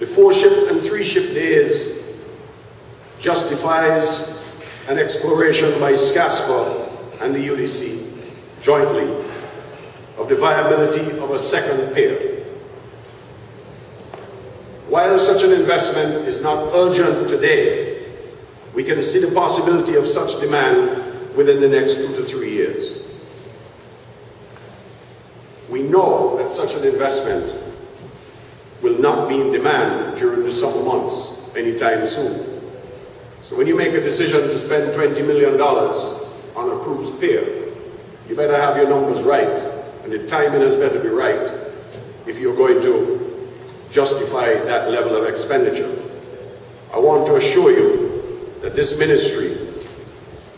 The 4-ship and 3-ship days justifies an exploration by SCASPA and the UDC jointly of the viability of a second pier. While such an investment is not urgent today, we can see the possibility of such demand within the next 2 to 3 years. We know that such an investment will not be in demand during the summer months anytime soon. So when you make a decision to spend $20 million on a cruise pier, you better have your numbers right, and the timing has better be right if you're going to justify that level of expenditure. I want to assure you that this ministry,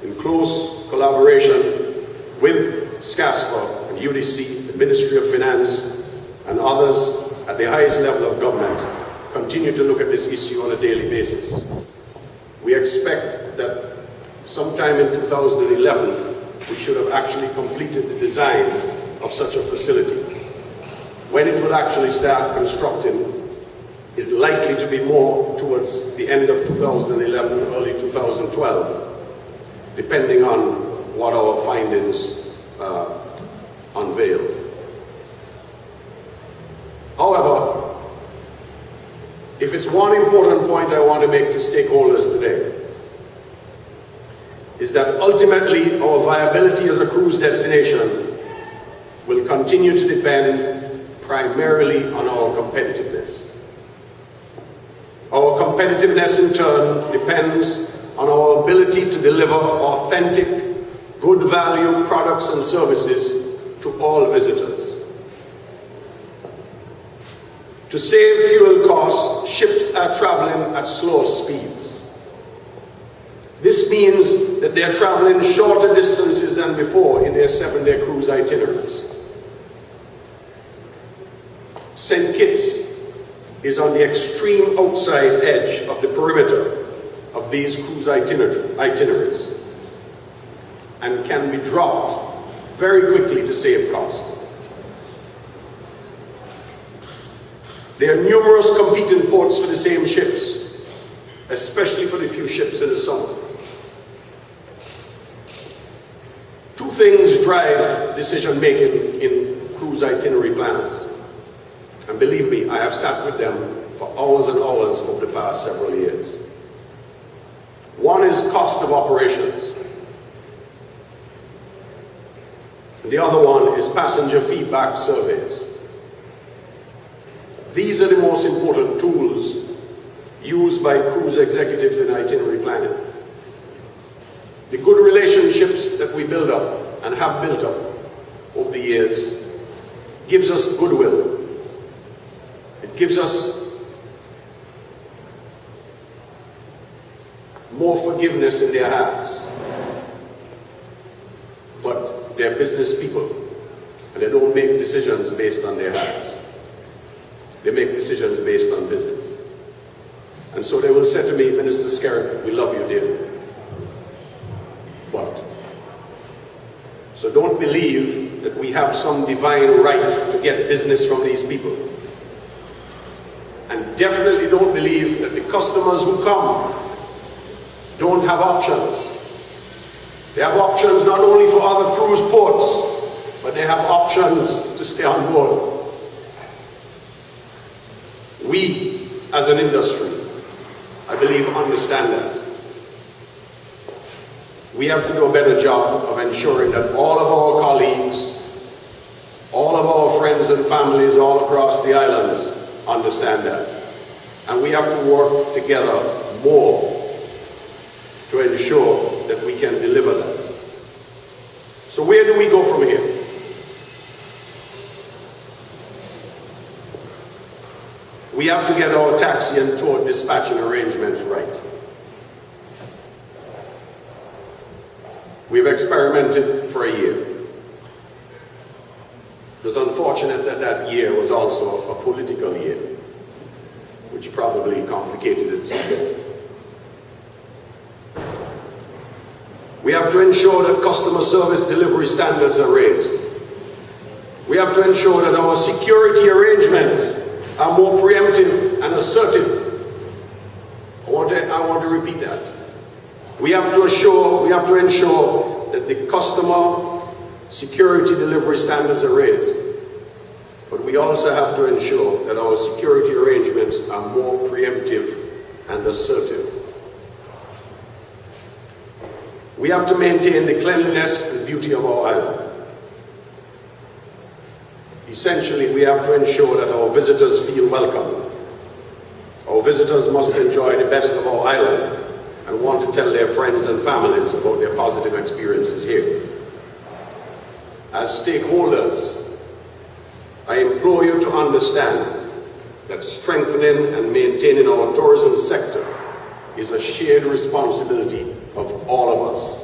in close collaboration with SCASPA and UDC, the Ministry of Finance, and others at the highest level of government, continue to look at this issue on a daily basis. We expect that sometime in 2011, we should have actually completed the design of such a facility. When it will actually start constructing is likely to be more towards the end of 2011, early 2012, depending on what our findings unveil. However, if it's one important point I want to make to stakeholders today, is that ultimately our viability as a cruise destination will continue to depend primarily on our competitiveness. Our competitiveness in turn depends on our ability to deliver authentic, good value products and services to all visitors. To save fuel costs, ships are traveling at slower speeds. This means that they are traveling shorter distances than before in their 7-day cruise itineraries. St. Kitts is on the extreme outside edge of the perimeter of these cruise itineraries and can be dropped very quickly to save cost. There are numerous competing ports for the same ships, especially for the few ships in the summer. Two things drive decision-making in cruise itinerary planners. And believe me, I have sat with them for hours and hours over the past several years. One is cost of operations. And the other one is passenger feedback surveys. These are the most important tools used by cruise executives in itinerary planning. The good relationships that we build up and have built up over the years gives us goodwill. It gives us more forgiveness in their hearts. But they're business people, and they don't make decisions based on their hearts. They make decisions based on business. And so they will say to me, Minister Skerritt, we love you dearly. But, so don't believe that we have some divine right to get business from these people. And definitely don't believe that the customers who come don't have options. They have options not only for other cruise ports, but they have options to stay on board. We, as an industry, I believe, understand that. We have to do a better job of ensuring that all of our colleagues, all of our friends and families all across the islands understand that. And we have to work together more to ensure that we can deliver that. So where do we go from here? We have to get our taxi and tour dispatching arrangements right. We've experimented for a year. It was unfortunate that that year was also a political year, which probably complicated it some bit. We have to ensure that customer service delivery standards are raised. We have to ensure that our security arrangements are more preemptive and assertive. I want to repeat that. We have to ensure that the customer security delivery standards are raised. But we also have to ensure that our security arrangements are more preemptive and assertive. We have to maintain the cleanliness and beauty of our island. Essentially, we have to ensure that our visitors feel welcome. Our visitors must enjoy the best of our island and want to tell their friends and families about their positive experiences here. As stakeholders, I implore you to understand that strengthening and maintaining our tourism sector is a shared responsibility of all of us.